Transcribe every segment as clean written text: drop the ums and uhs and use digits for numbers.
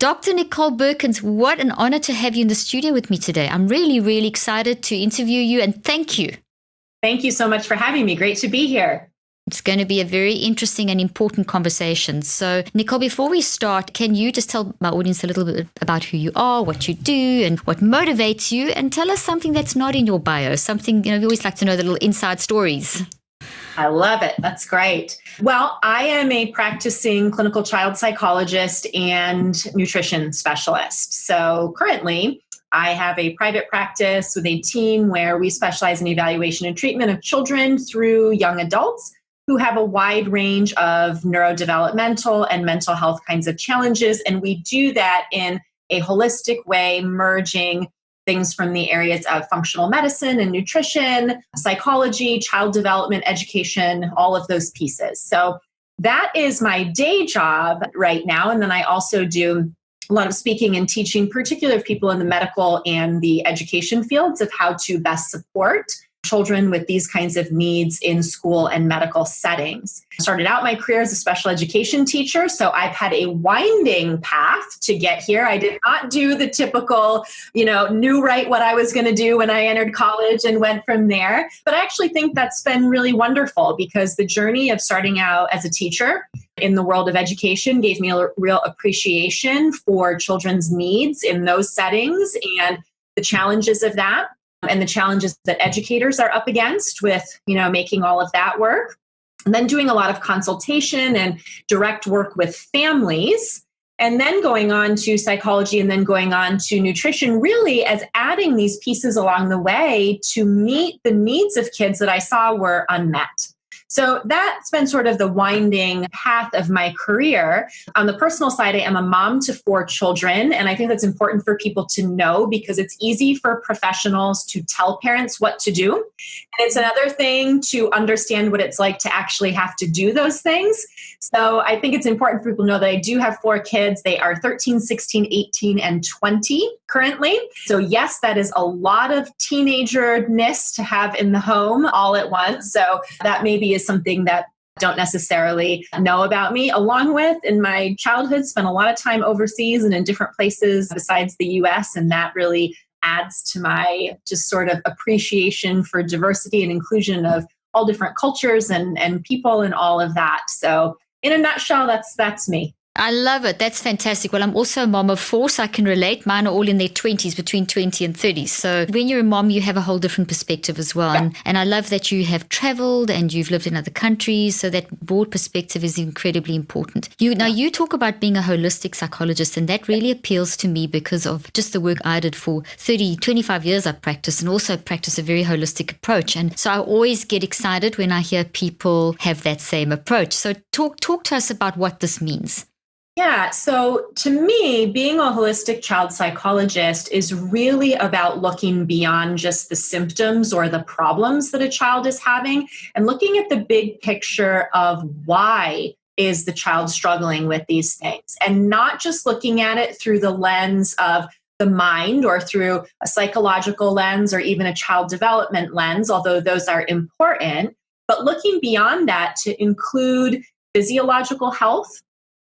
Dr. Nicole Beurkens, what an honor to have you in the studio with me today. I'm really, really excited to interview you, and thank you. Thank you so much for having me. Great to be here. It's going to be a very interesting and important conversation. So, Nicole, before we start, can you just tell my audience a little bit about who you are, what you do, and what motivates you, and tell us something that's not in your bio, something, we always like to know the little inside stories. I love it. That's great. Well, I am a practicing clinical child psychologist and nutrition specialist. So currently, I have a private practice with a team where we specialize in evaluation and treatment of children through young adults who have a wide range of neurodevelopmental and mental health kinds of challenges. And we do that in a holistic way, merging things from the areas of functional medicine and nutrition, psychology, child development, education, all of those pieces. So that is my day job right now. And then I also do a lot of speaking and teaching, particularly of people in the medical and the education fields of how to best support children with these kinds of needs in school and medical settings. I started out my career as a special education teacher, so I've had a winding path to get here. I did not do the typical, knew right what I was going to do when I entered college and went from there. But I actually think that's been really wonderful because the journey of starting out as a teacher in the world of education gave me a real appreciation for children's needs in those settings and the challenges of that. And the challenges that educators are up against with, making all of that work. And then doing a lot of consultation and direct work with families. And then going on to psychology and then going on to nutrition, really as adding these pieces along the way to meet the needs of kids that I saw were unmet. So that's been sort of the winding path of my career. On the personal side, I am a mom to 4 children. And I think that's important for people to know because it's easy for professionals to tell parents what to do. And it's another thing to understand what it's like to actually have to do those things. So I think it's important for people to know that I do have 4 kids. They are 13, 16, 18, and 20 currently. So yes, that is a lot of teenager-ness to have in the home all at once. So that maybe is something that don't necessarily know about me. Along with, in my childhood, spent a lot of time overseas and in different places besides the US, and that really adds to my just sort of appreciation for diversity and inclusion of all different cultures and people and all of that. So in a nutshell, that's me. I love it. That's fantastic. Well, I'm also a mom of 4, so I can relate. Mine are all in their 20s, between 20 and 30. So when you're a mom, you have a whole different perspective as well. Yeah. And I love that you have traveled and you've lived in other countries. So that broad perspective is incredibly important. Now you talk about being a holistic psychologist, and that really appeals to me because of just the work I did for 25 years I practiced, and also practice a very holistic approach. And so I always get excited when I hear people have that same approach. So talk to us about what this means. Yeah, so to me, being a holistic child psychologist is really about looking beyond just the symptoms or the problems that a child is having and looking at the big picture of why is the child struggling with these things, and not just looking at it through the lens of the mind or through a psychological lens or even a child development lens, although those are important, but looking beyond that to include physiological health,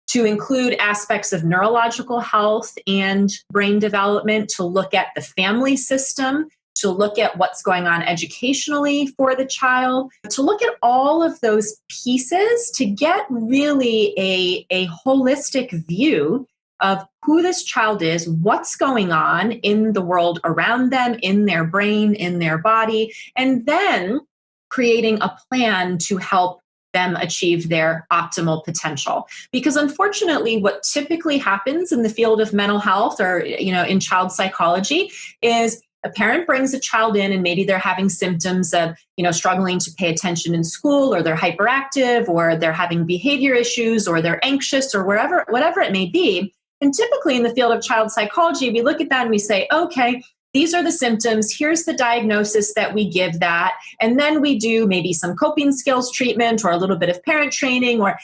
to include aspects of neurological health and brain development, to look at the family system, to look at what's going on educationally for the child, to look at all of those pieces to get really a holistic view of who this child is, what's going on in the world around them, in their brain, in their body, and then creating a plan to help them achieve their optimal potential. Because unfortunately, what typically happens in the field of mental health or, in child psychology is a parent brings a child in and maybe they're having symptoms of, struggling to pay attention in school, or they're hyperactive, or they're having behavior issues, or they're anxious, or whatever it may be. And typically in the field of child psychology, we look at that and we say, okay, these are the symptoms. Here's the diagnosis that we give that. And then we do maybe some coping skills treatment or a little bit of parent training or,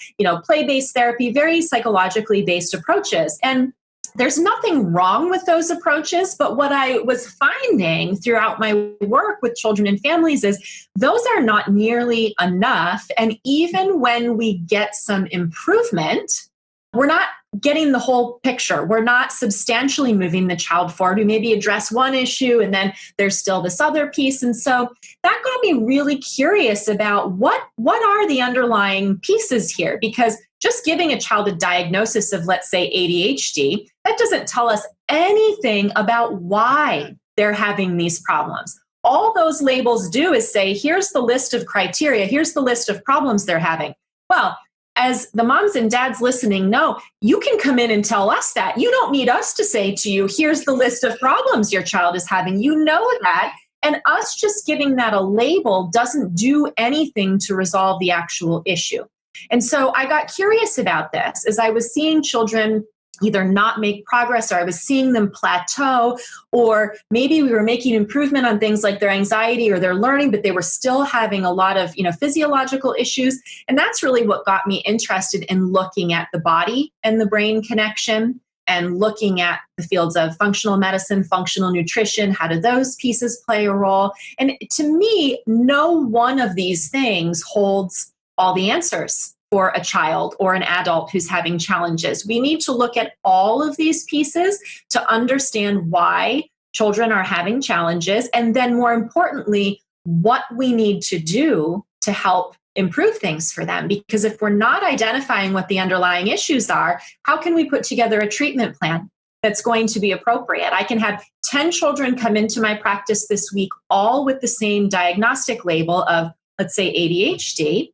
play-based therapy, very psychologically based approaches. And there's nothing wrong with those approaches. But what I was finding throughout my work with children and families is those are not nearly enough. And even when we get some improvement, we're not getting the whole picture. We're not substantially moving the child forward. We maybe address one issue and then there's still this other piece. And so that got me really curious about what are the underlying pieces here? Because just giving a child a diagnosis of, let's say, ADHD, that doesn't tell us anything about why they're having these problems. All those labels do is say, here's the list of criteria, here's the list of problems they're having. Well, as the moms and dads listening know, you can come in and tell us that. You don't need us to say to you, here's the list of problems your child is having. You know that. And us just giving that a label doesn't do anything to resolve the actual issue. And so I got curious about this as I was seeing children either not make progress, or I was seeing them plateau, or maybe we were making improvement on things like their anxiety or their learning, but they were still having a lot of, physiological issues. And that's really what got me interested in looking at the body and the brain connection, and looking at the fields of functional medicine, functional nutrition. How do those pieces play a role? And to me, no one of these things holds all the answers for a child or an adult who's having challenges. We need to look at all of these pieces to understand why children are having challenges, and then more importantly, what we need to do to help improve things for them. Because if we're not identifying what the underlying issues are, how can we put together a treatment plan that's going to be appropriate? I can have 10 children come into my practice this week, all with the same diagnostic label of, let's say, ADHD.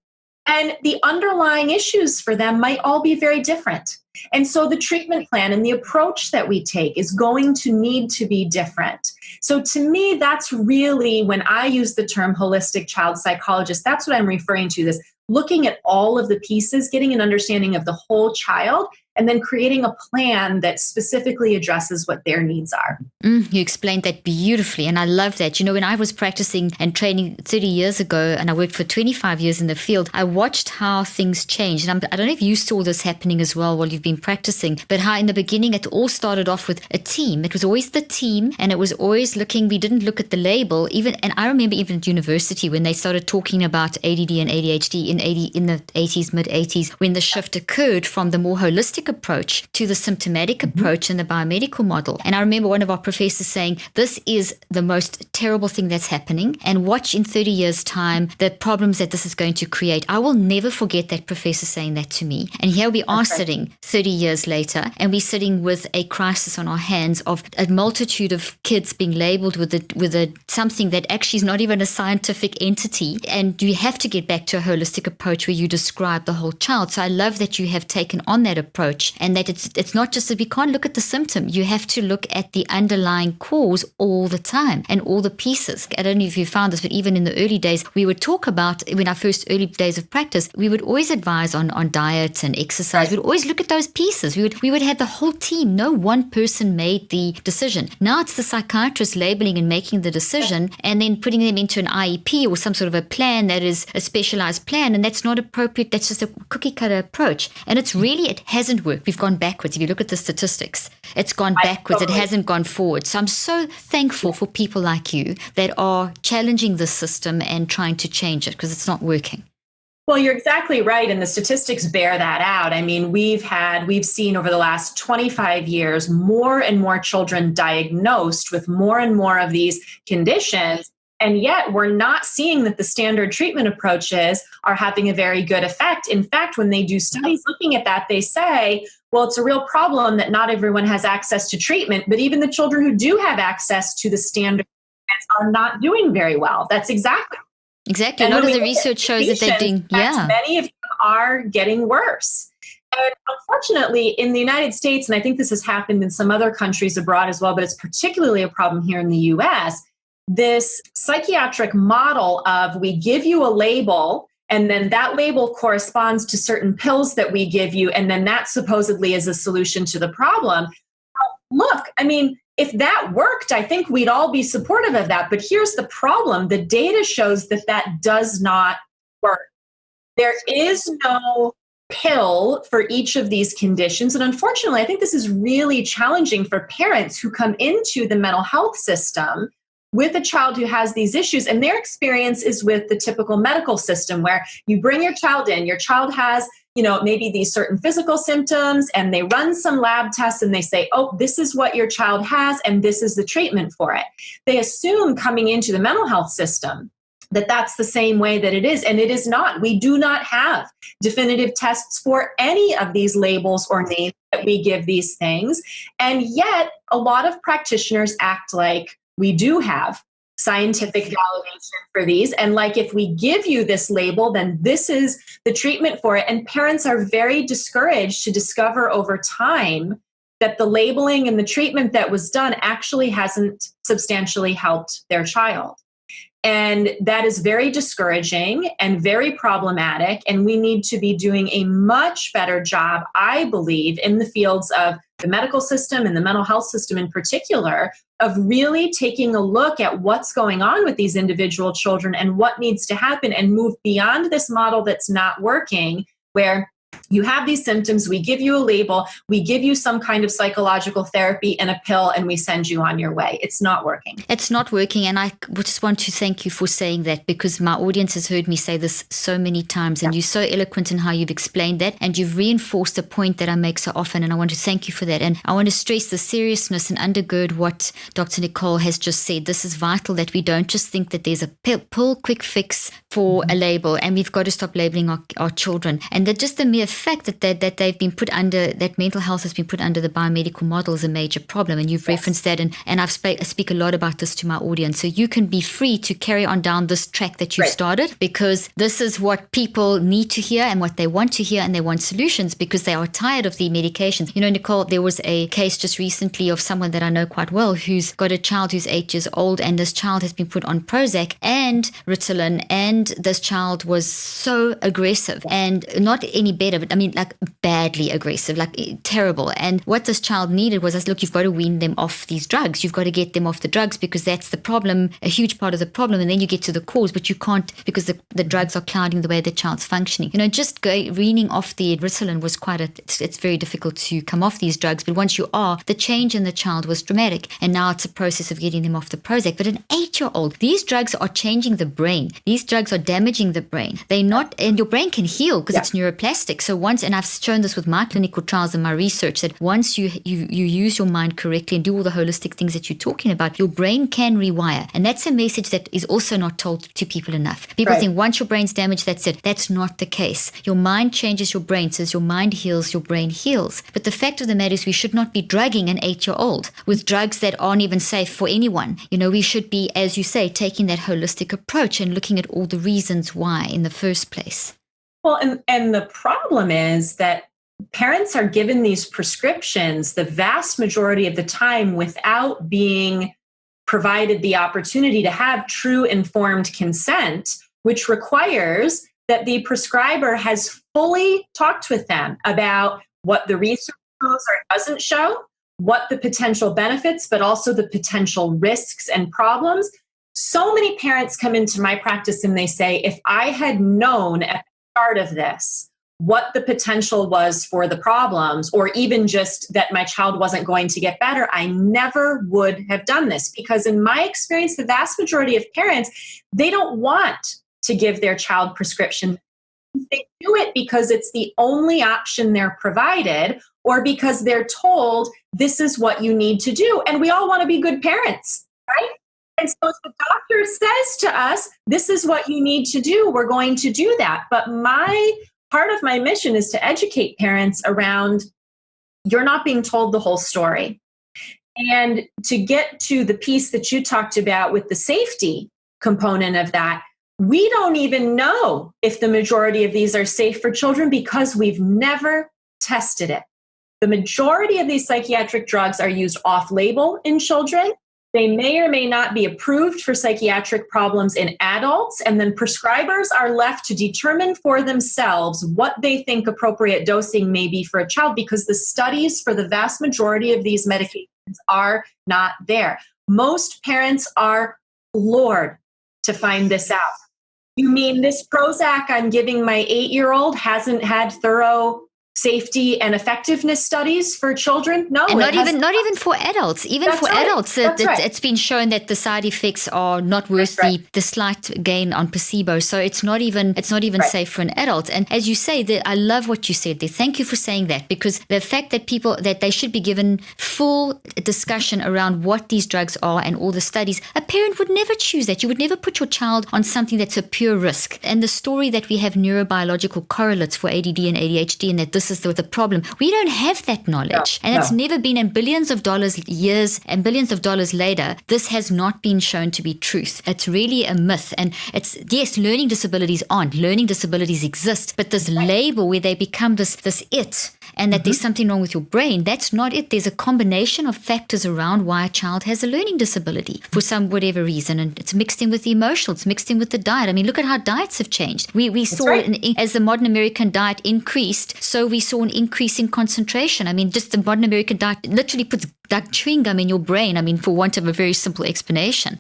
And the underlying issues for them might all be very different. And so the treatment plan and the approach that we take is going to need to be different. So to me, that's really, when I use the term holistic child psychologist, that's what I'm referring to, this looking at all of the pieces, getting an understanding of the whole child, and then creating a plan that specifically addresses what their needs are. You explained that beautifully, and I love that. When I was practicing and training 30 years ago, and I worked for 25 years in the field, I watched how things changed. And I don't know if you saw this happening as well while you've been practicing, but how in the beginning it all started off with a team. It was always the team, and it was always we didn't look at the label. And I remember even at university when they started talking about ADD and ADHD in the 80s, mid-80s, when the shift occurred from the more holistic approach to the symptomatic approach and the biomedical model. And I remember one of our professors saying, this is the most terrible thing that's happening, and watch in 30 years' time the problems that this is going to create. I will never forget that professor saying that to me. And here we are sitting 30 years later, and we're sitting with a crisis on our hands of a multitude of kids being labeled with something that actually is not even a scientific entity. And you have to get back to a holistic approach where you describe the whole child. So I love that you have taken on that approach, and that it's not just that we can't look at the symptom. You have to look at the underlying cause all the time and all the pieces. I don't know if you found this, but even in the early days, we would talk about, in our first early days of practice, we would always advise on diet and exercise. We'd always look at those pieces. We would have the whole team. No one person made the decision. Now it's the psychiatrist labeling and making the decision, and then putting them into an IEP or some sort of a plan that is a specialized plan, and that's not appropriate. That's just a cookie cutter approach. And it hasn't worked. We've gone backwards. If you look at the statistics, it's gone backwards. It hasn't gone forward. So I'm so thankful for people like you that are challenging the system and trying to change it, because it's not working. Well, you're exactly right. And the statistics bear that out. I mean, we've seen over the last 25 years, more and more children diagnosed with more and more of these conditions. And yet we're not seeing that the standard treatment approaches are having a very good effect. In fact, when they do studies looking at that, they say, well, it's a real problem that not everyone has access to treatment, but even the children who do have access to the standard treatments are not doing very well. That's exactly. A lot of the research shows that they're doing, many of them are getting worse. And unfortunately, in the United States, and I think this has happened in some other countries abroad as well, but it's particularly a problem here in the US, this psychiatric model of we give you a label, and then that label corresponds to certain pills that we give you, and then that supposedly is a solution to the problem. Look, I mean, if that worked, I think we'd all be supportive of that. But here's the problem. The data shows that that does not work. There is no pill for each of these conditions. And unfortunately, I think this is really challenging for parents who come into the mental health system with a child who has these issues. And their experience is with the typical medical system where you bring your child in, your child has maybe these certain physical symptoms, and they run some lab tests and they say, oh, this is what your child has and this is the treatment for it. They assume coming into the mental health system that that's the same way that it is. And it is not. We do not have definitive tests for any of these labels or names that we give these things. And yet a lot of practitioners act like we do have scientific validation for these. And like, if we give you this label, then this is the treatment for it. And parents are very discouraged to discover over time that the labeling and the treatment that was done actually hasn't substantially helped their child. And that is very discouraging and very problematic. And we need to be doing a much better job, I believe, in the fields of the medical system and the mental health system in particular, of really taking a look at what's going on with these individual children and what needs to happen, and move beyond this model that's not working, where you have these symptoms, we give you a label, we give you some kind of psychological therapy and a pill, and we send you on your way. It's not working. It's not working. And I just want to thank you for saying that, because my audience has heard me say this so many times, and you're so eloquent in how you've explained that, and you've reinforced a point that I make so often, and I want to thank you for that. And I want to stress the seriousness and undergird what Dr. Nicole has just said. This is vital, that we don't just think that there's a pill quick fix for a label, and we've got to stop labeling our children. And that just the mere fact that they've been put under, that mental health has been put under the biomedical model, is a major problem. And you've referenced that, and I speak a lot about this to my audience. So you can be free to carry on down this track that you've started, because this is what people need to hear and what they want to hear, and they want solutions because they are tired of the medications. Nicole, there was a case just recently of someone that I know quite well who's got a child who's 8 years old, and this child has been put on Prozac and Ritalin, and this child was so aggressive, and not any better, but I mean, like badly aggressive, like terrible. And what this child needed was, I said, look, you've got to wean them off these drugs. You've got to get them off the drugs, because that's the problem, a huge part of the problem. And then you get to the cause, but you can't, because the drugs are clouding the way the child's functioning. Just weaning off the Ritalin was it's very difficult to come off these drugs. But once you are, the change in the child was dramatic. And now it's a process of getting them off the Prozac. But an 8-year-old, these drugs are changing the brain. These drugs are damaging the brain. They're not, and your brain can heal because it's neuroplastic. So once, and I've shown this with my clinical trials and my research, that once you use your mind correctly and do all the holistic things that you're talking about, your brain can rewire. And that's a message that is also not told to people enough. People think once your brain's damaged, that's it. That's not the case. Your mind changes your brain. So as your mind heals, your brain heals. But the fact of the matter is, we should not be drugging an 8-year-old with drugs that aren't even safe for anyone. We should be, as you say, taking that holistic approach and looking at all the reasons why in the first place. Well, and the problem is that parents are given these prescriptions the vast majority of the time without being provided the opportunity to have true informed consent, which requires that the prescriber has fully talked with them about what the research shows or doesn't show, what the potential benefits, but also the potential risks and problems. So many parents come into my practice and they say, if I had known at the start of this what the potential was for the problems, or even just that my child wasn't going to get better, I never would have done this. Because in my experience, the vast majority of parents, they don't want to give their child prescription. They do it because it's the only option they're provided, or because they're told this is what you need to do. And we all want to be good parents, right? And so if the doctor says to us, this is what you need to do, we're going to do that. But part of my mission is to educate parents around, you're not being told the whole story. And to get to the piece that you talked about with the safety component of that, we don't even know if the majority of these are safe for children because we've never tested it. The majority of these psychiatric drugs are used off-label in children. They may or may not be approved for psychiatric problems in adults, and then prescribers are left to determine for themselves what they think appropriate dosing may be for a child, because the studies for the vast majority of these medications are not there. Most parents are floored to find this out. You mean this Prozac I'm giving my 8-year-old hasn't had thorough safety and effectiveness studies for children? No, and not even for adults. Even for adults, it's been shown that the side effects are not worth the slight gain on placebo. So it's not even safe for an adult. And as you say, I love what you said there. Thank you for saying that, because the fact that they should be given full discussion around what these drugs are and all the studies. A parent would never choose that. You would never put your child on something that's a pure risk. And the story that we have neurobiological correlates for ADD and ADHD, and that this is the problem. We don't have that knowledge. It's never been, in billions of dollars years and billions of dollars later, this has not been shown to be truth. It's really a myth. And it's, yes, learning disabilities aren't. Learning disabilities exist. But this label where they become this it, and that there's something wrong with your brain, that's not it. There's a combination of factors around why a child has a learning disability for some whatever reason. And it's mixed in with the emotional, it's mixed in with the diet. I mean, look at how diets have changed. We saw, as the modern American diet increased, so we saw an increase in concentration. I mean, just the modern American diet literally puts like chewing gum in your brain. I mean, for want of a very simple explanation.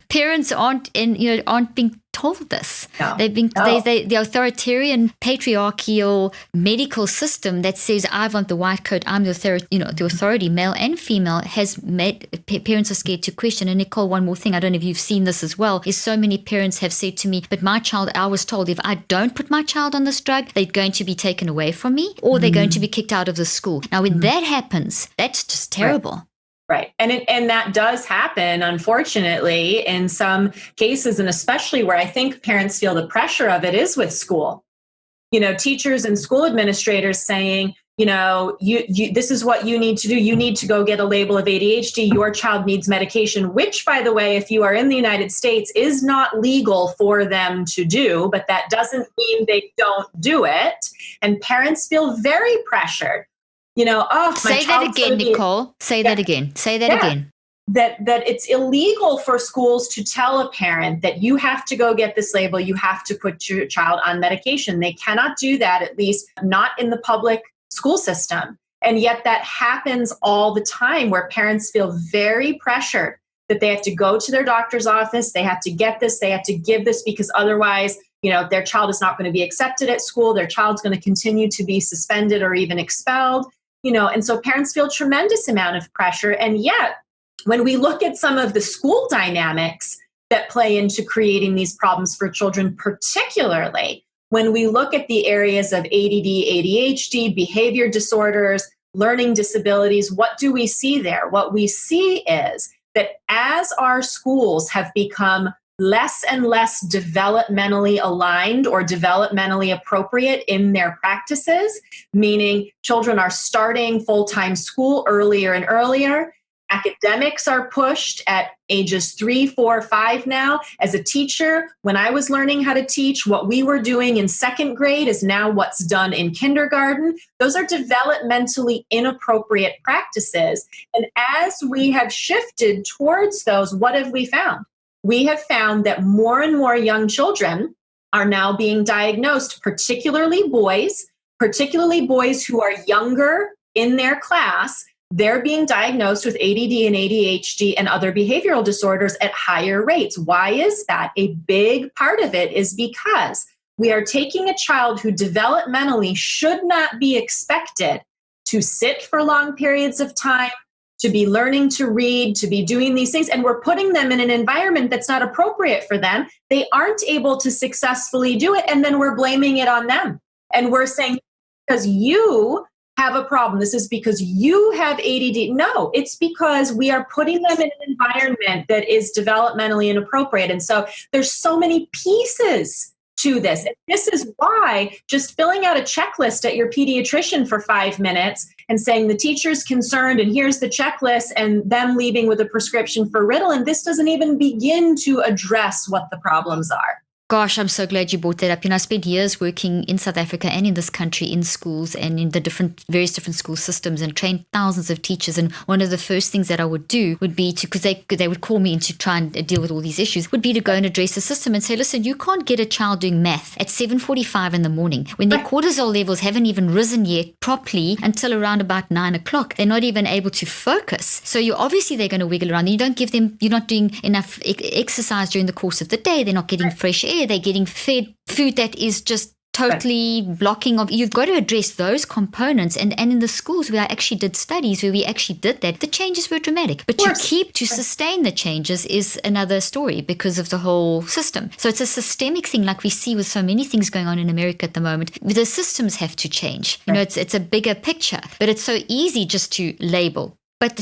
Parents aren't being told this. The authoritarian patriarchal medical system that says, I want the white coat, I'm the authority, male and female, has made parents are scared to question. And Nicole, one more thing, I don't know if you've seen this as well, is so many parents have said to me, but my child, I was told if I don't put my child on this drug, they're going to be taken away from me, or they're going to be kicked out of the school. Now, when that happens, that's just terrible. Right. And that does happen, unfortunately, in some cases, and especially where I think parents feel the pressure of it is with school. Teachers and school administrators saying, you this is what you need to do. You need to go get a label of ADHD. Your child needs medication, which, by the way, if you are in the United States, is not legal for them to do, but that doesn't mean they don't do it. And parents feel very pressured. Say that again, Nicole. Say that again. Say that again. That it's illegal for schools to tell a parent that you have to go get this label, you have to put your child on medication. They cannot do that, at least not in the public school system. And yet that happens all the time, where parents feel very pressured that they have to go to their doctor's office, they have to get this, they have to give this, because otherwise, their child is not going to be accepted at school, their child's going to continue to be suspended or even expelled. And so parents feel tremendous amount of pressure. And yet, when we look at some of the school dynamics that play into creating these problems for children, particularly when we look at the areas of ADD, ADHD, behavior disorders, learning disabilities, what do we see there? What we see is that as our schools have become less and less developmentally aligned or developmentally appropriate in their practices, meaning children are starting full-time school earlier and earlier. Academics are pushed at ages 3, 4, 5 now. As a teacher, when I was learning how to teach, what we were doing in second grade is now what's done in kindergarten. Those are developmentally inappropriate practices. And as we have shifted towards those, what have we found? We have found that more and more young children are now being diagnosed, particularly boys who are younger in their class. They're being diagnosed with ADD and ADHD and other behavioral disorders at higher rates. Why is that? A big part of it is because we are taking a child who developmentally should not be expected to sit for long periods of time, to be learning to read, to be doing these things, and we're putting them in an environment that's not appropriate for them. They aren't able to successfully do it, and then we're blaming it on them. And we're saying, because you have a problem, this is because you have ADD. No, it's because we are putting them in an environment that is developmentally inappropriate. And so there's so many pieces to this. And this is why just filling out a checklist at your pediatrician for 5 minutes and saying the teacher's concerned and here's the checklist, and them leaving with a prescription for Ritalin, this doesn't even begin to address what the problems are. Gosh, I'm so glad you brought that up. I spent years working in South Africa and in this country in schools and in the various different school systems, and trained thousands of teachers. And one of the first things that I would do would be to, because they would call me in to try and deal with all these issues, would be to go and address the system and say, listen, you can't get a child doing math at 7:45 in the morning when their cortisol levels haven't even risen yet properly until around about 9 o'clock. They're not even able to focus. So they're going to wiggle around. You don't give them, you're not doing enough exercise during the course of the day. They're not getting fresh air. They're getting fed food that is just totally blocking of, you've got to address those components. And in the schools where I actually did studies where we actually did that, the changes were dramatic. But to sustain the changes is another story because of the whole system. So it's a systemic thing, like we see with so many things going on in America at the moment. The systems have to change. It's a bigger picture, but it's so easy just to label. But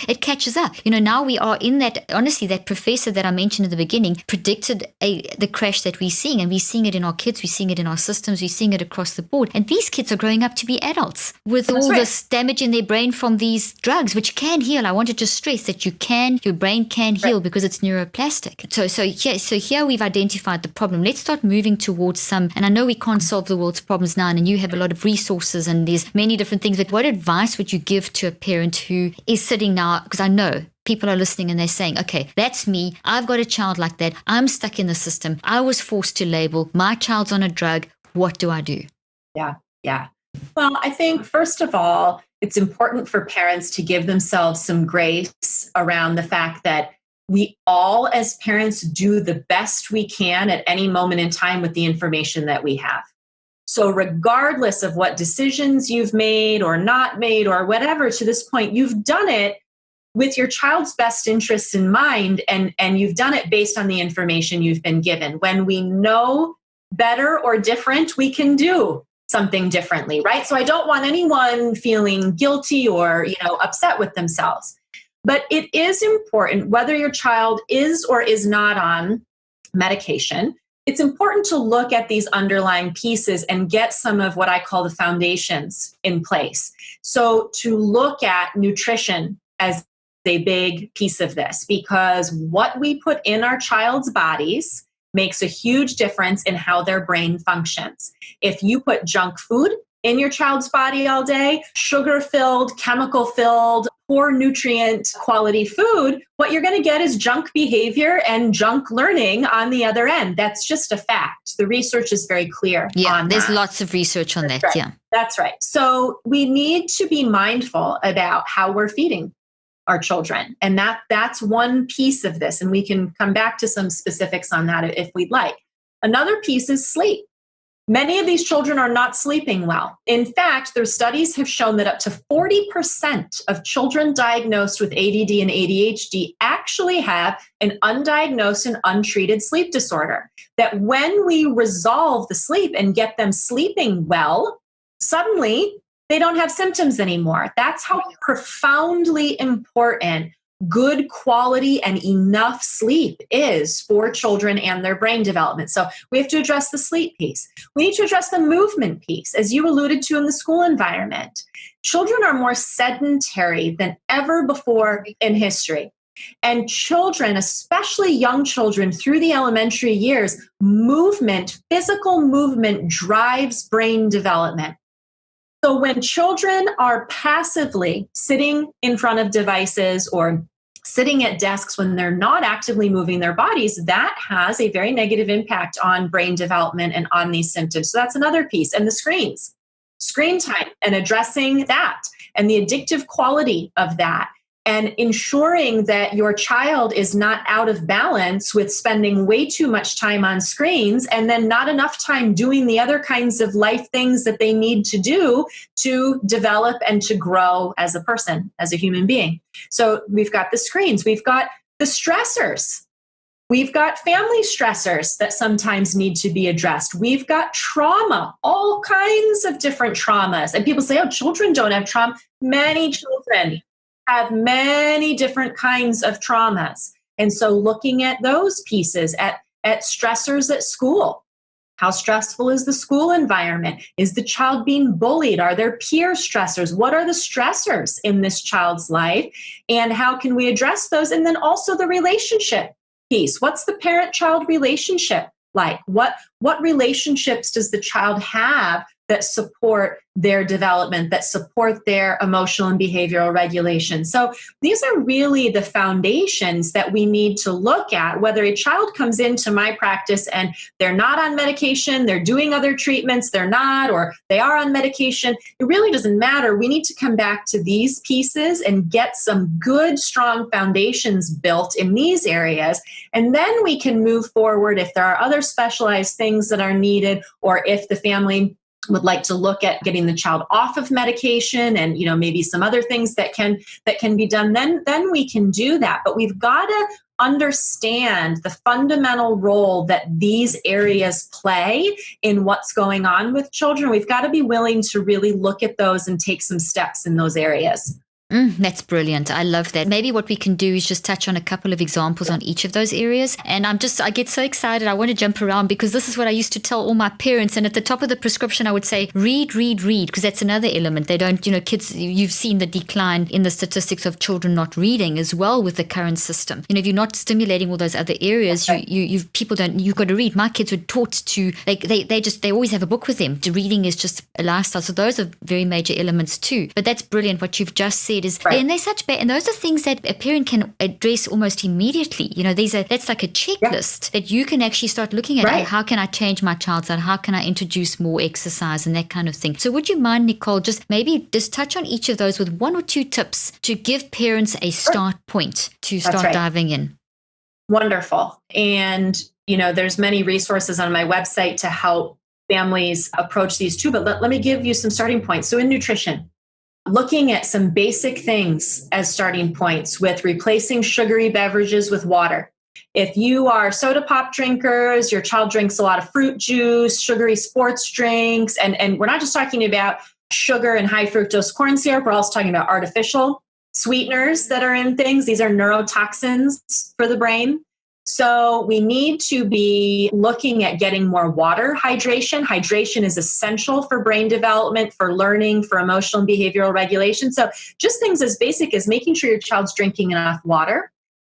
it catches up. Now we are in that, honestly, that professor that I mentioned at the beginning predicted the crash that we're seeing. And we're seeing it in our kids, we're seeing it in our systems, we're seeing it across the board. And these kids are growing up to be adults with this damage in their brain from these drugs, which can heal. I wanted to stress that your brain can heal because it's neuroplastic. So here we've identified the problem. Let's start moving towards some, and I know we can't solve the world's problems now, and you have a lot of resources and there's many different things, but what advice would you give to a parent who is sitting now, because I know people are listening and they're saying, okay, that's me. I've got a child like that. I'm stuck in the system. I was forced to label. My child's on a drug. What do I do? Yeah. Well, I think, first of all, it's important for parents to give themselves some grace around the fact that we all, as parents, do the best we can at any moment in time with the information that we have. So regardless of what decisions you've made or not made or whatever to this point, you've done it with your child's best interests in mind, and you've done it based on the information you've been given. When we know better or different, we can do something differently, right? So I don't want anyone feeling guilty or, upset with themselves. But it is important, whether your child is or is not on medication, it's important to look at these underlying pieces and get some of what I call the foundations in place. So to look at nutrition as a big piece of this, because what we put in our child's bodies makes a huge difference in how their brain functions. If you put junk food in your child's body all day, sugar-filled, chemical-filled, poor nutrient quality food, what you're going to get is junk behavior and junk learning on the other end. That's just a fact. The research is very clear. Yeah, there's lots of research on that. Right. Yeah, that's right. So we need to be mindful about how we're feeding our children. And that's one piece of this. And we can come back to some specifics on that if we'd like. Another piece is sleep. Many of these children are not sleeping well. In fact, their studies have shown that up to 40% of children diagnosed with ADD and ADHD actually have an undiagnosed and untreated sleep disorder. That when we resolve the sleep and get them sleeping well, suddenly they don't have symptoms anymore. That's how profoundly important good quality and enough sleep is for children and their brain development. So we have to address the sleep piece. We need to address the movement piece, as you alluded to in the school environment. Children are more sedentary than ever before in history. And children, especially young children through the elementary years, physical movement drives brain development. So when children are passively sitting in front of devices or sitting at desks when they're not actively moving their bodies, that has a very negative impact on brain development and on these symptoms. So that's another piece. And the screen time, and addressing that and the addictive quality of that, and ensuring that your child is not out of balance with spending way too much time on screens and then not enough time doing the other kinds of life things that they need to do to develop and to grow as a person, as a human being. So we've got the screens, we've got the stressors. We've got family stressors that sometimes need to be addressed. We've got trauma, all kinds of different traumas. And people say, oh, children don't have trauma. Many children have many different kinds of traumas. And so looking at those pieces, at stressors at school. How stressful is the school environment? Is the child being bullied? Are there peer stressors? What are the stressors in this child's life? And how can we address those? And then also the relationship piece. What's the parent-child relationship like? What relationships does the child have that support their development, that support their emotional and behavioral regulation. So these are really the foundations that we need to look at. Whether a child comes into my practice and they're not on medication, they're doing other treatments, they're not, or they are on medication, it really doesn't matter. We need to come back to these pieces and get some good, strong foundations built in these areas. And then we can move forward if there are other specialized things that are needed, or if the family would like to look at getting the child off of medication and, maybe some other things that can be done, then we can do that. But we've got to understand the fundamental role that these areas play in what's going on with children. We've got to be willing to really look at those and take some steps in those areas. That's brilliant. I love that. Maybe what we can do is just touch on a couple of examples on each of those areas. And I get so excited. I want to jump around because this is what I used to tell all my parents. And at the top of the prescription, I would say, read, because that's another element. They don't, kids, you've seen the decline in the statistics of children not reading as well with the current system. If you're not stimulating all those other areas, you've got to read. My kids were taught to, they always have a book with them. Reading is just a lifestyle. So those are very major elements too. But that's brilliant what you've just said. And they're such bad, and those are things that a parent can address almost immediately. That's like a checklist that you can actually start looking at. Right. How can I change my child's diet? How can I introduce more exercise and that kind of thing? So would you mind, Nicole, just touch on each of those with one or two tips to give parents a start point to start diving in? Wonderful. And, there's many resources on my website to help families approach these too, but let me give you some starting points. So in nutrition, looking at some basic things as starting points with replacing sugary beverages with water. If you are soda pop drinkers, your child drinks a lot of fruit juice, sugary sports drinks, and we're not just talking about sugar and high fructose corn syrup, we're also talking about artificial sweeteners that are in things. These are neurotoxins for the brain. So we need to be looking at getting more water hydration. Hydration is essential for brain development, for learning, for emotional and behavioral regulation. So just things as basic as making sure your child's drinking enough water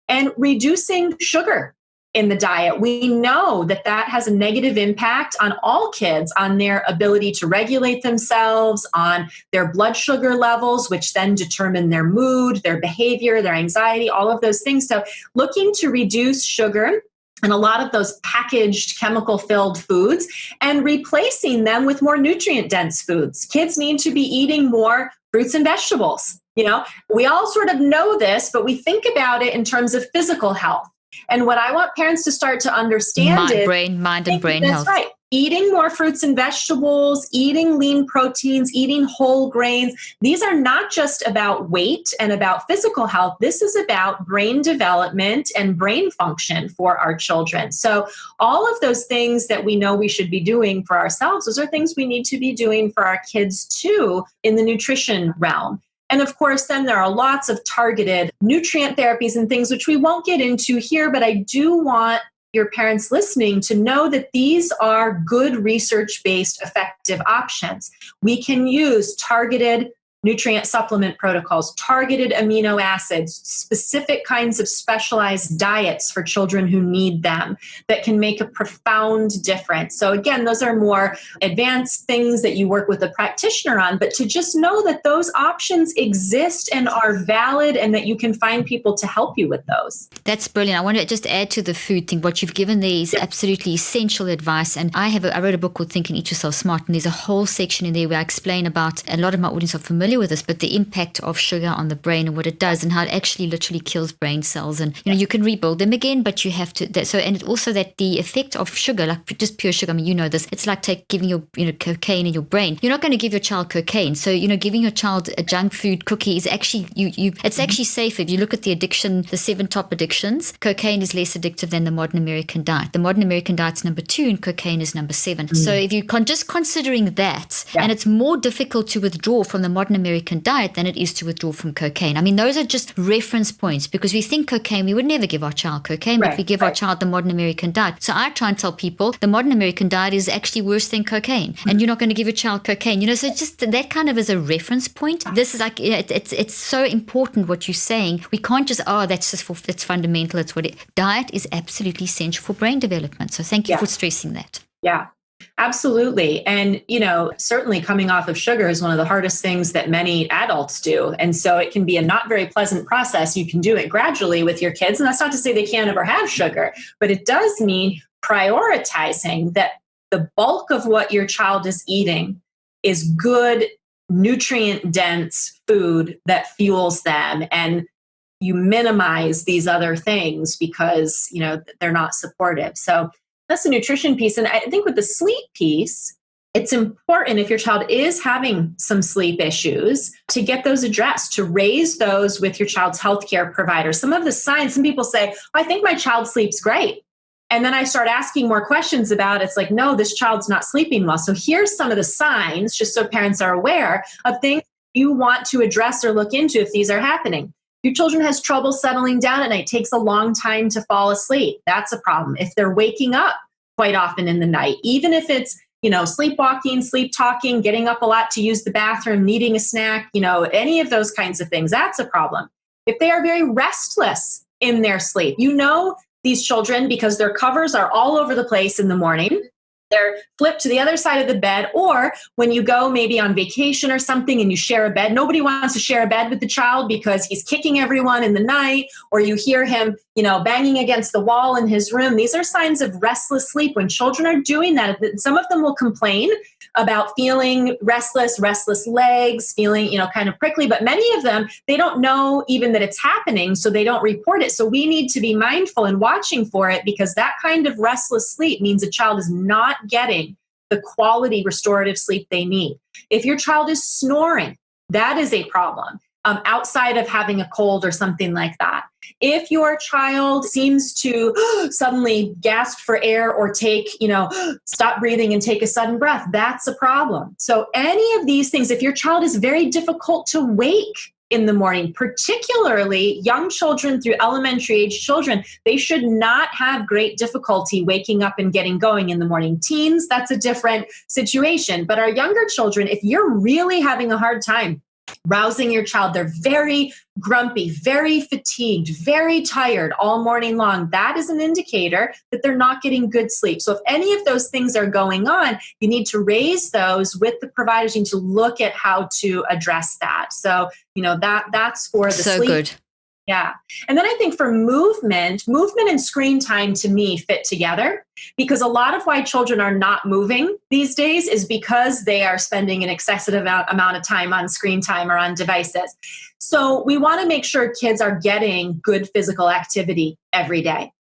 and reducing sugar in the diet. We know that has a negative impact on all kids, on their ability to regulate themselves, on their blood sugar levels, which then determine their mood, their behavior, their anxiety, all of those things. So looking to reduce sugar and a lot of those packaged chemical-filled foods and replacing them with more nutrient-dense foods. Kids need to be eating more fruits and vegetables. We all sort of know this, but we think about it in terms of physical health. And what I want parents to start to understand is mind and brain health. That's right. Eating more fruits and vegetables, eating lean proteins, eating whole grains. These are not just about weight and about physical health. This is about brain development and brain function for our children. So all of those things that we know we should be doing for ourselves, those are things we need to be doing for our kids too in the nutrition realm. And of course, then there are lots of targeted nutrient therapies and things, which we won't get into here, but I do want your parents listening to know that these are good research-based effective options. We can use targeted nutrient supplement protocols, targeted amino acids, specific kinds of specialized diets for children who need them that can make a profound difference. So again, those are more advanced things that you work with a practitioner on, but to just know that those options exist and are valid and that you can find people to help you with those. That's brilliant. I want to just add to the food thing. What you've given there is absolutely essential advice. And I wrote a book called Think and Eat Yourself Smart, and there's a whole section in there where I explain about, a lot of my audience are familiar with this, but the impact of sugar on the brain and what it does and how it actually literally kills brain cells. And you can rebuild them again, but you have to. And it's also that the effect of sugar, like just pure sugar. I mean, this. It's like giving your cocaine in your brain. You're not going to give your child cocaine. So giving your child a junk food cookie is actually it's actually safer. If you look at the addiction, the 7 top addictions, cocaine is less addictive than the modern American diet. The modern American diet's number 2 and cocaine is number 7. So if you just considering that, and it's more difficult to withdraw from the modern American diet than it is to withdraw from cocaine. I mean, those are just reference points because we think cocaine, we would never give our child cocaine, but we give our child the modern American diet. So I try and tell people the modern American diet is actually worse than cocaine, and you're not going to give your child cocaine. So just that kind of is a reference point. This is like, it's so important what you're saying. We can't just, that's fundamental. It's what diet is absolutely essential for brain development. So thank you for stressing that. Yeah. Absolutely. And, certainly coming off of sugar is one of the hardest things that many adults do. And so it can be a not very pleasant process. You can do it gradually with your kids. And that's not to say they can't ever have sugar, but it does mean prioritizing that the bulk of what your child is eating is good, nutrient dense food that fuels them. And you minimize these other things because, they're not supportive. So that's the nutrition piece. And I think with the sleep piece, it's important if your child is having some sleep issues to get those addressed, to raise those with your child's healthcare provider. Some of the signs, some people say, I think my child sleeps great. And then I start asking more questions about it. It's like, no, this child's not sleeping well. So here's some of the signs, just so parents are aware of things you want to address or look into if these are happening. Your children has trouble settling down at night, takes a long time to fall asleep. That's a problem. If they're waking up quite often in the night, even if it's, sleepwalking, sleep talking, getting up a lot to use the bathroom, needing a snack, any of those kinds of things, that's a problem. If they are very restless in their sleep, these children, because their covers are all over the place in the morning, they're flipped to the other side of the bed, or when you go maybe on vacation or something and you share a bed, nobody wants to share a bed with the child because he's kicking everyone in the night, or you hear him, banging against the wall in his room. These are signs of restless sleep. When children are doing that, some of them will complain about feeling restless legs, feeling, kind of prickly, but many of them, they don't know even that it's happening, so they don't report it. So we need to be mindful and watching for it, because that kind of restless sleep means a child is not getting the quality restorative sleep they need. If your child is snoring, that is a problem. Outside of having a cold or something like that. If your child seems to suddenly gasp for air or stop breathing and take a sudden breath, that's a problem. So any of these things, if your child is very difficult to wake in the morning, particularly young children through elementary age children, they should not have great difficulty waking up and getting going in the morning. Teens, that's a different situation. But our younger children, if you're really having a hard time rousing your child, they're very grumpy, very fatigued, very tired all morning long, that is an indicator that they're not getting good sleep. So if any of those things are going on, you need to raise those with the providers. You need to look at how to address that. So, that's for the so sleep. Good. Yeah. And then I think for movement and screen time to me fit together, because a lot of why children are not moving these days is because they are spending an excessive amount of time on screen time or on devices. So we want to make sure kids are getting good physical activity every day.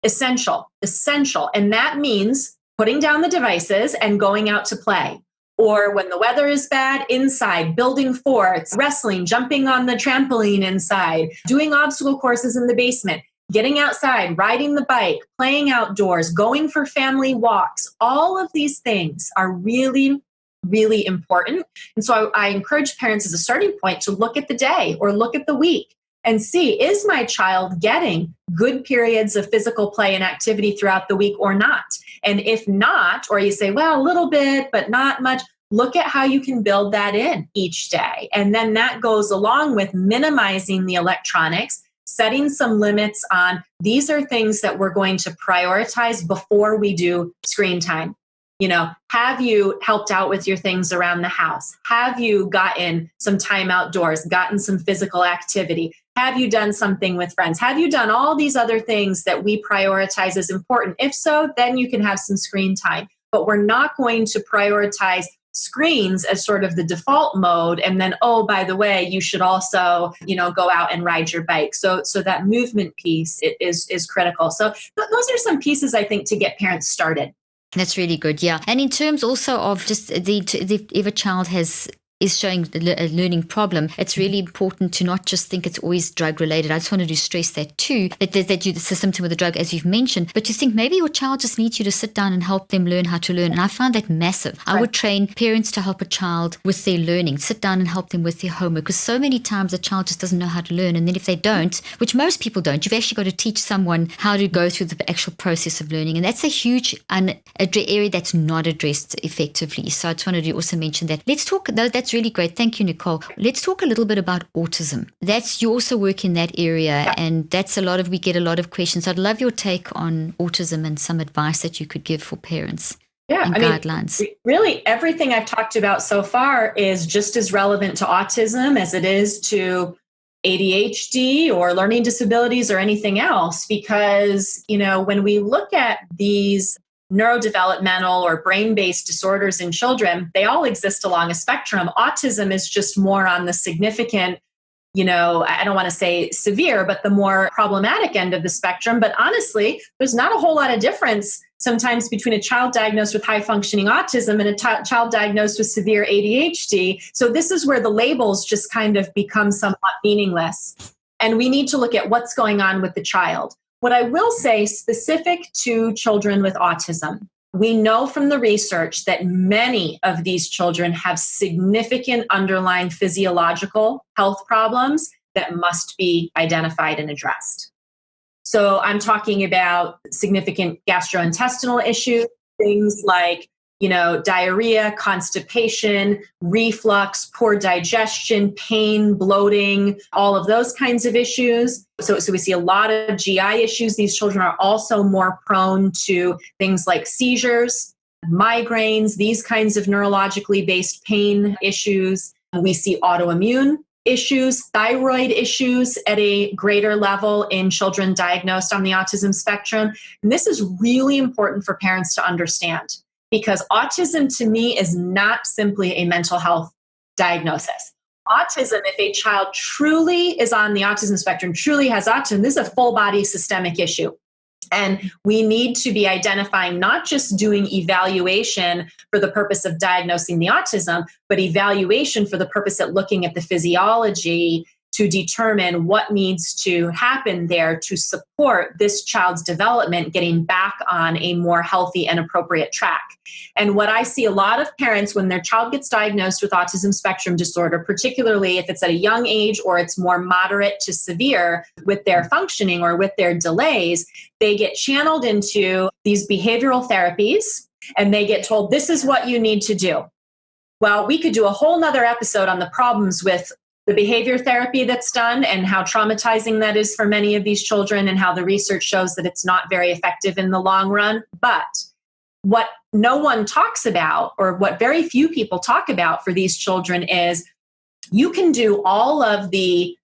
Essential. And that means putting down the devices and going out to play. Or when the weather is bad, inside, building forts, wrestling, jumping on the trampoline inside, doing obstacle courses in the basement, getting outside, riding the bike, playing outdoors, going for family walks. All of these things are really, really important. And so I encourage parents as a starting point to look at the day or look at the week and see, is my child getting good periods of physical play and activity throughout the week or not? And if not, or you say, well, a little bit, but not much, look at how you can build that in each day. And then that goes along with minimizing the electronics, setting some limits on these are things that we're going to prioritize before we do screen time. Have you helped out with your things around the house? Have you gotten some time outdoors, gotten some physical activity? Have you done something with friends? Have you done all these other things that we prioritize as important? If so, then you can have some screen time. But we're not going to prioritize screens as sort of the default mode. And then, oh, by the way, you should also, go out and ride your bike. So that movement piece is critical. So those are some pieces, I think, to get parents started. That's really good, yeah. And in terms also of just if a child is showing a learning problem, it's really important to not just think it's always drug related. I just wanted to stress that too, that it's a symptom of the drug, as you've mentioned, but to think maybe your child just needs you to sit down and help them learn how to learn. And I find that massive. Right. I would train parents to help a child with their learning, sit down and help them with their homework, because so many times a child just doesn't know how to learn. And then if they don't, which most people don't, you've actually got to teach someone how to go through the actual process of learning. And that's a huge area that's not addressed effectively. So I just wanted to also mention that. Let's talk, though, that's really great. Thank you, Nicole. Let's talk a little bit about autism. You also work in that area, and we get a lot of questions. I'd love your take on autism and some advice that you could give for parents. Yeah, and guidelines. Really, everything I've talked about so far is just as relevant to autism as it is to ADHD or learning disabilities or anything else. Because, when we look at these neurodevelopmental or brain-based disorders in children, they all exist along a spectrum. Autism is just more on the significant, I don't want to say severe, but the more problematic end of the spectrum. But honestly, there's not a whole lot of difference sometimes between a child diagnosed with high functioning autism and a child diagnosed with severe ADHD. So this is where the labels just kind of become somewhat meaningless. And we need to look at what's going on with the child. What I will say specific to children with autism, we know from the research that many of these children have significant underlying physiological health problems that must be identified and addressed. So I'm talking about significant gastrointestinal issues, things like, diarrhea, constipation, reflux, poor digestion, pain, bloating, all of those kinds of issues. So we see a lot of GI issues. These children are also more prone to things like seizures, migraines, these kinds of neurologically based pain issues. We see autoimmune issues, thyroid issues at a greater level in children diagnosed on the autism spectrum. And this is really important for parents to understand, because autism to me is not simply a mental health diagnosis. Autism, if a child truly is on the autism spectrum, truly has autism, this is a full body systemic issue. And we need to be identifying, not just doing evaluation for the purpose of diagnosing the autism, but evaluation for the purpose of looking at the physiology to determine what needs to happen there to support this child's development getting back on a more healthy and appropriate track. And what I see a lot of parents when their child gets diagnosed with autism spectrum disorder, particularly if it's at a young age or it's more moderate to severe with their functioning or with their delays, they get channeled into these behavioral therapies and they get told, this is what you need to do. Well, we could do a whole nother episode on the problems with the behavior therapy that's done and how traumatizing that is for many of these children and how the research shows that it's not very effective in the long run. But what no one talks about, or what very few people talk about for these children, is you can do all of the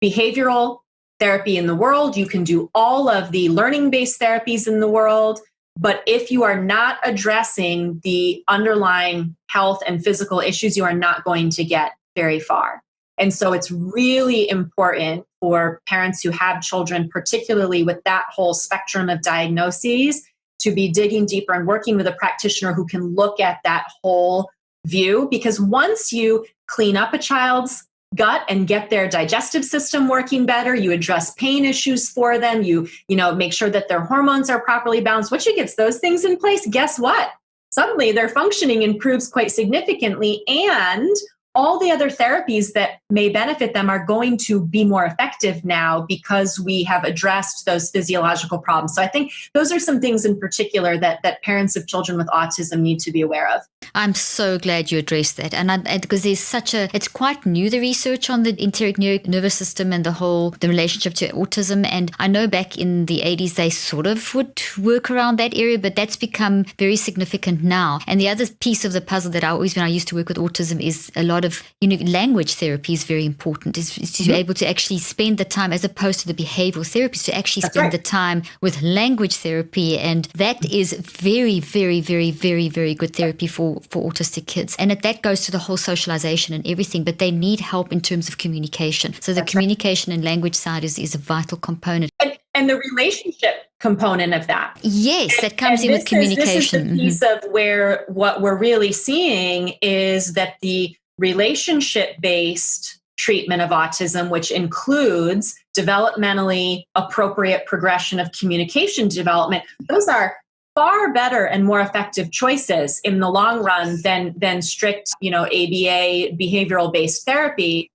behavioral therapy in the world, you can do all of the learning-based therapies in the world, but if you are not addressing the underlying health and physical issues, you are not going to get very far. And so it's really important for parents who have children, particularly with that whole spectrum of diagnoses, to be digging deeper and working with a practitioner who can look at that whole view. Because once you clean up a child's gut and get their digestive system working better, you address pain issues for them, you make sure that their hormones are properly balanced. Once you get those things in place, guess what? Suddenly their functioning improves quite significantly, and all the other therapies that may benefit them are going to be more effective now because we have addressed those physiological problems. So I think those are some things in particular that parents of children with autism need to be aware of. I'm so glad you addressed that. And because it's quite new, the research on the enteric nervous system and the relationship to autism. And I know back in the 80s, they sort of would work around that area, but that's become very significant now. And the other piece of the puzzle that when I used to work with autism, is a lot of, language therapy is very important, is to be able to actually spend the time, as opposed to the behavioral therapies, to actually spend the time with language therapy. And that is very, very, very, very, very good therapy for autistic kids. And that goes to the whole socialization and everything, but they need help in terms of communication. So the communication and language side is a vital component. And the relationship component of that. Yes, that comes in with communication. This is the piece of where what we're really seeing is that the relationship-based treatment of autism, which includes developmentally appropriate progression of communication development, those are far better and more effective choices in the long run than strict, ABA behavioral-based therapy.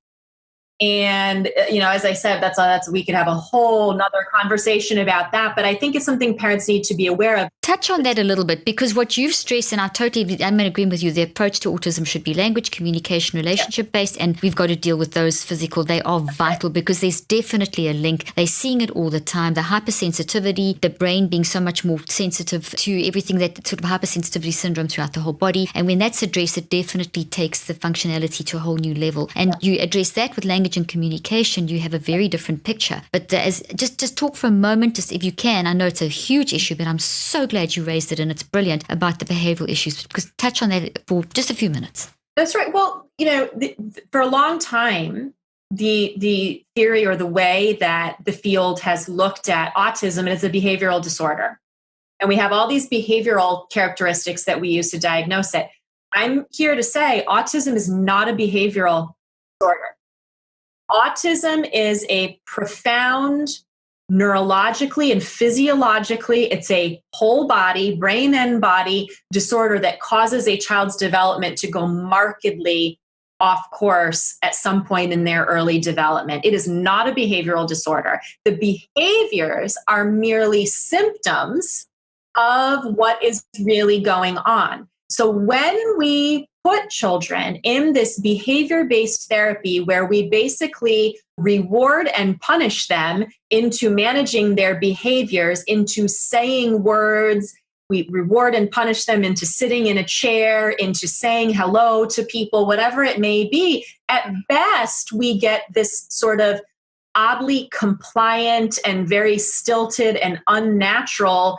And, as I said, that's we could have a whole nother conversation about that. But I think it's something parents need to be aware of. touch on that a little bit, because what you've stressed, and I'm in agreement with you, the approach to autism should be language, communication, relationship based, and we've got to deal with those physical. They are vital because there's definitely a link. They're seeing it all the time. The hypersensitivity, the brain being so much more sensitive to everything, that sort of hypersensitivity syndrome throughout the whole body. And when that's addressed, it definitely takes the functionality to a whole new level. And you address that with language and communication, you have a very different picture. But just talk for a moment, just if you can. I know it's a huge issue, but I'm so glad you raised it, and it's brilliant, about the behavioral issues, because touch on that for just a few minutes. That's right. Well, for a long time, the theory or the way that the field has looked at autism is a behavioral disorder. And we have all these behavioral characteristics that we use to diagnose it. I'm here to say autism is not a behavioral disorder. Autism is a profound neurologically and physiologically, it's a whole body, brain and body disorder that causes a child's development to go markedly off course at some point in their early development. It is not a behavioral disorder. The behaviors are merely symptoms of what is really going on. So when we put children in this behavior-based therapy where we basically reward and punish them into managing their behaviors, into saying words, we reward and punish them into sitting in a chair, into saying hello to people, whatever it may be, at best we get this sort of oddly compliant and very stilted and unnatural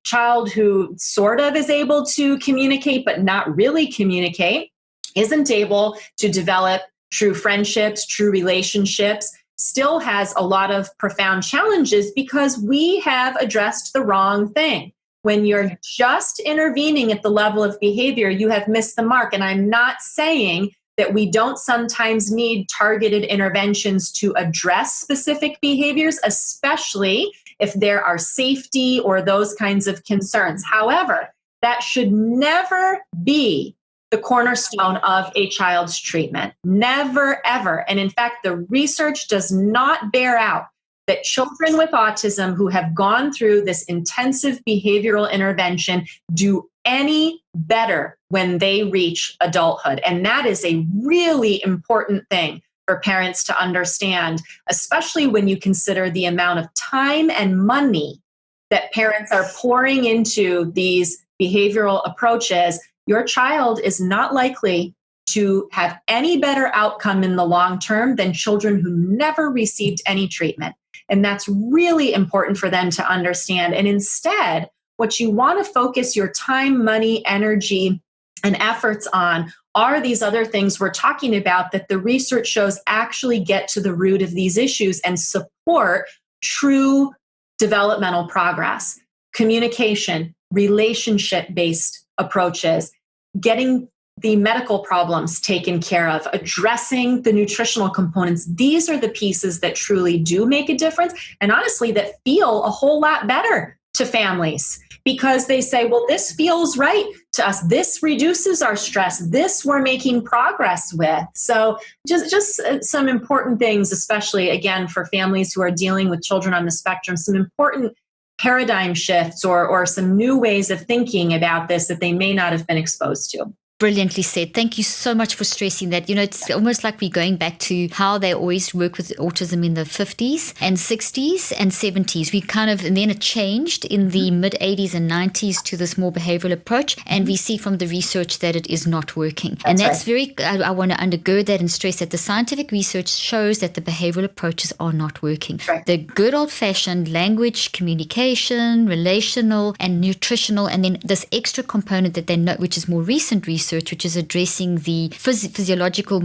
child who sort of is able to communicate, but not really communicate, isn't able to develop true friendships, true relationships, still has a lot of profound challenges because we have addressed the wrong thing. When you're just intervening at the level of behavior, you have missed the mark. And I'm not saying that we don't sometimes need targeted interventions to address specific behaviors, especially if there are safety or those kinds of concerns. However, that should never be the cornerstone of a child's treatment. Never, ever. And in fact, the research does not bear out that children with autism who have gone through this intensive behavioral intervention do any better when they reach adulthood. And that is a really important thing for parents to understand, especially when you consider the amount of time and money that parents are pouring into these behavioral approaches. Your child is not likely to have any better outcome in the long term than children who never received any treatment. And that's really important for them to understand. And instead, what you want to focus your time, money, energy, and efforts on are these other things we're talking about that the research shows actually get to the root of these issues and support true developmental progress. Communication, relationship-based approaches, getting the medical problems taken care of, addressing the nutritional components. These are the pieces that truly do make a difference, and honestly, that feel a whole lot better to families because they say, well, this feels right to us. This reduces our stress. This we're making progress with. So just some important things, especially, again, for families who are dealing with children on the spectrum, some important paradigm shifts or some new ways of thinking about this that they may not have been exposed to. Brilliantly said. Thank you so much for stressing that. It's almost like we're going back to how they always work with autism in the 50s and 60s and 70s. And then it changed in the mid 80s and 90s to this more behavioral approach. And we see from the research that it is not working. That's right. I want to undergird that and stress that the scientific research shows that the behavioral approaches are not working. Right. The good old fashioned language, communication, relational and nutritional, and then this extra component that they know, which is more recent research, which is addressing the physiological,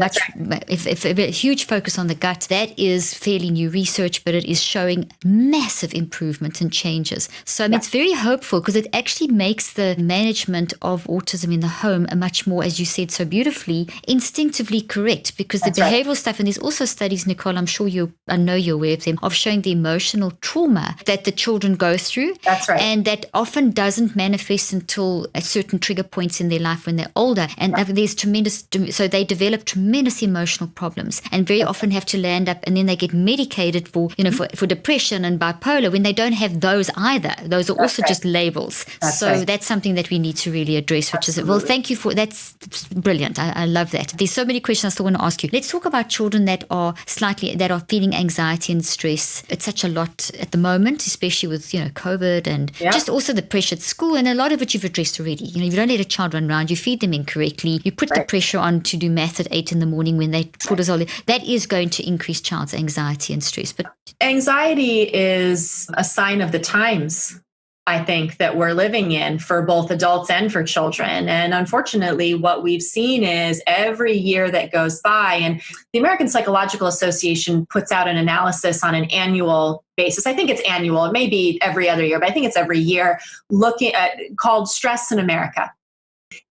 if a huge focus on the gut. That is fairly new research, but it is showing massive improvement and changes. So it's very hopeful because it actually makes the management of autism in the home a much more, as you said so beautifully, instinctively correct, because the behavioral stuff, and there's also studies, Nicole, I know you're aware of them, of showing the emotional trauma that the children go through. That's right. And that often doesn't manifest until at certain trigger points in their life when they're older. older, and there's so they develop tremendous emotional problems, and very often have to land up, and then they get medicated for depression and bipolar when they don't have those either. Those are also just labels. That's something that we need to really address, which is, well, thank you that's brilliant. I love that. There's so many questions I still want to ask you. Let's talk about children that are feeling anxiety and stress. It's such a lot at the moment, especially with, COVID and just also the pressure at school. And a lot of it you've addressed already. You don't let a child run around, you feed them incorrectly, you put the pressure on to do math at 8 in the morning when they cortisol. That is going to increase child's anxiety and stress. But anxiety is a sign of the times, I think, that we're living in for both adults and for children. And unfortunately, what we've seen is every year that goes by, and the American Psychological Association puts out an analysis on an annual basis. I think it's annual. It may be every other year, but I think it's every year, called Stress in America.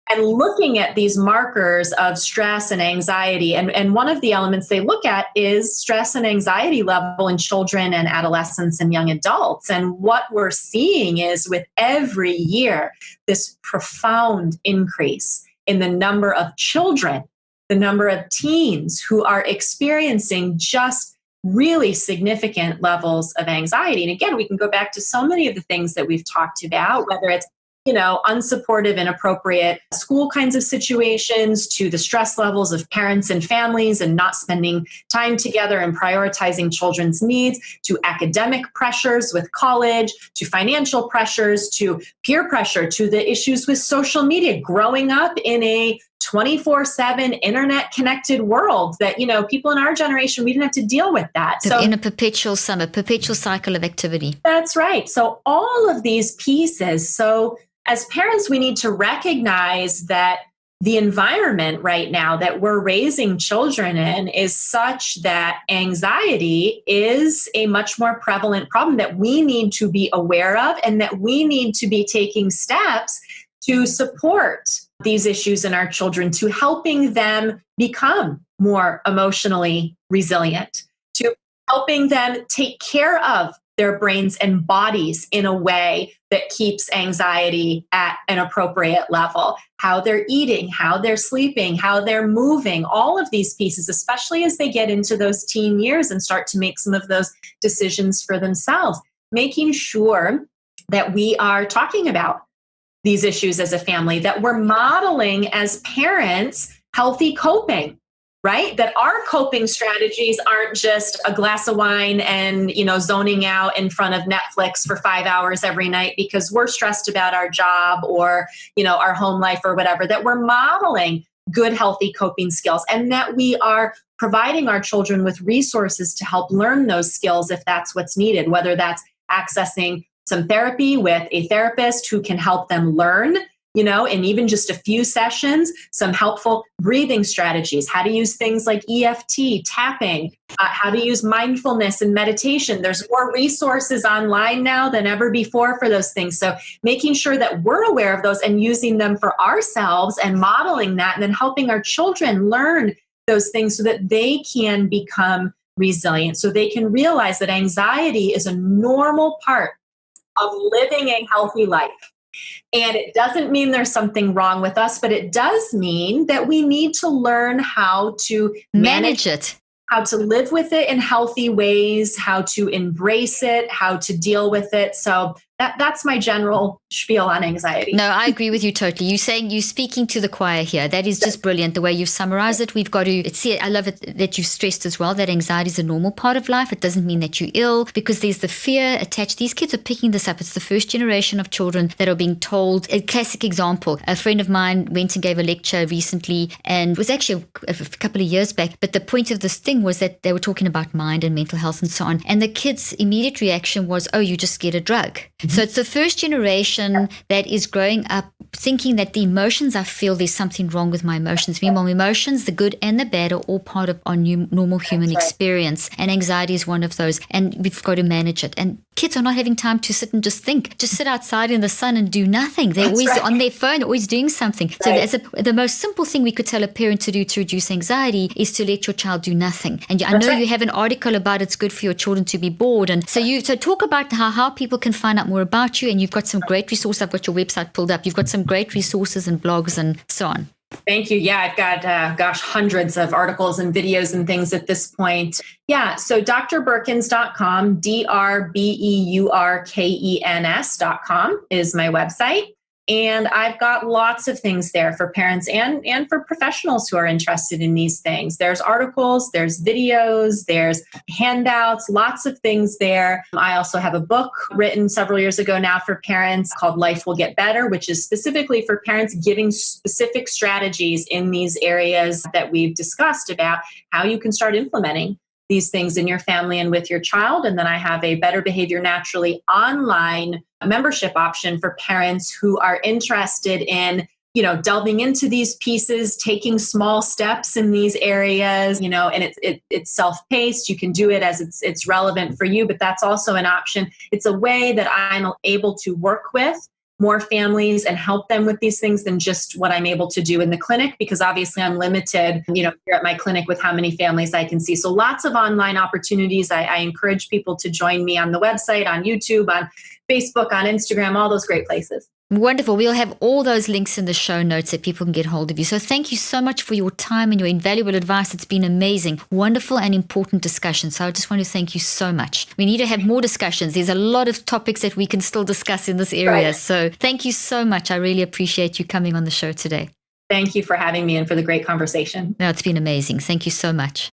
And looking at these markers of stress and anxiety, and one of the elements they look at is stress and anxiety level in children and adolescents and young adults. And what we're seeing is with every year, this profound increase in the number of children, the number of teens who are experiencing just really significant levels of anxiety. And again, we can go back to so many of the things that we've talked about, whether it's unsupportive, inappropriate school kinds of situations, to the stress levels of parents and families and not spending time together and prioritizing children's needs, to academic pressures with college, to financial pressures, to peer pressure, to the issues with social media, growing up in a 24/7 internet connected world that, people in our generation, we didn't have to deal with that. So in a perpetual cycle of activity. That's right. So all of these pieces. So as parents, we need to recognize that the environment right now that we're raising children in is such that anxiety is a much more prevalent problem that we need to be aware of, and that we need to be taking steps to support these issues in our children, to helping them become more emotionally resilient, to helping them take care of their brains and bodies in a way that keeps anxiety at an appropriate level, how they're eating, how they're sleeping, how they're moving, all of these pieces, especially as they get into those teen years and start to make some of those decisions for themselves, making sure that we are talking about these issues as a family, that we're modeling as parents healthy coping, right? That our coping strategies aren't just a glass of wine and, zoning out in front of Netflix for 5 hours every night because we're stressed about our job or, our home life or whatever, that we're modeling good, healthy coping skills, and that we are providing our children with resources to help learn those skills if that's what's needed, whether that's accessing some therapy with a therapist who can help them learn, in even just a few sessions, some helpful breathing strategies, how to use things like EFT, tapping, how to use mindfulness and meditation. There's more resources online now than ever before for those things. So making sure that we're aware of those and using them for ourselves and modeling that, and then helping our children learn those things so that they can become resilient, so they can realize that anxiety is a normal part of living a healthy life. And it doesn't mean there's something wrong with us, but it does mean that we need to learn how to manage it, how to live with it in healthy ways, how to embrace it, how to deal with it. So that's my general spiel on anxiety. No, I agree with you totally. You're speaking to the choir here. That is just brilliant. The way you've summarized it, we've got to, I love it that you stressed as well that anxiety is a normal part of life. It doesn't mean that you're ill, because there's the fear attached. These kids are picking this up. It's the first generation of children that are being told. A classic example, a friend of mine went and gave a lecture recently, and it was actually a couple of years back, but the point of this thing was that they were talking about mind and mental health and so on. And the kids' immediate reaction was, oh, you just get a drug. So it's the first generation that is growing up thinking that the emotions I feel, there's something wrong with my emotions. Meanwhile, emotions, the good and the bad, are all part of our normal human experience. And anxiety is one of those. And we've got to manage it. And kids are not having time to sit and just think. Just sit outside in the sun and do nothing. They're always on their phone, always doing something. So the most simple thing we could tell a parent to do to reduce anxiety is to let your child do nothing. And I know you have an article about it's good for your children to be bored. And so talk about how people can find out more about you. And you've got some great resources. I've got your website pulled up. You've got some great resources and blogs and so on. Thank you. Yeah, I've got, hundreds of articles and videos and things at this point. Yeah, so drbeurkens.com, DRBEURKENS.com is my website. And I've got lots of things there for parents and for professionals who are interested in these things. There's articles, there's videos, there's handouts, lots of things there. I also have a book written several years ago now for parents called Life Will Get Better, which is specifically for parents, giving specific strategies in these areas that we've discussed about how you can start implementing these things in your family and with your child. And then I have a Better Behavior Naturally online membership option for parents who are interested in, delving into these pieces, taking small steps in these areas, and it's self-paced. You can do it as it's relevant for you, but that's also an option. It's a way that I'm able to work with more families and help them with these things than just what I'm able to do in the clinic, because obviously I'm limited, here at my clinic with how many families I can see. So lots of online opportunities. I encourage people to join me on the website, on YouTube, on Facebook, on Instagram, all those great places. Wonderful. We'll have all those links in the show notes that people can get hold of you. So thank you so much for your time and your invaluable advice. It's been amazing, wonderful and important discussion. So I just want to thank you so much. We need to have more discussions. There's a lot of topics that we can still discuss in this area. Right. So thank you so much. I really appreciate you coming on the show today. Thank you for having me and for the great conversation. No, it's been amazing. Thank you so much.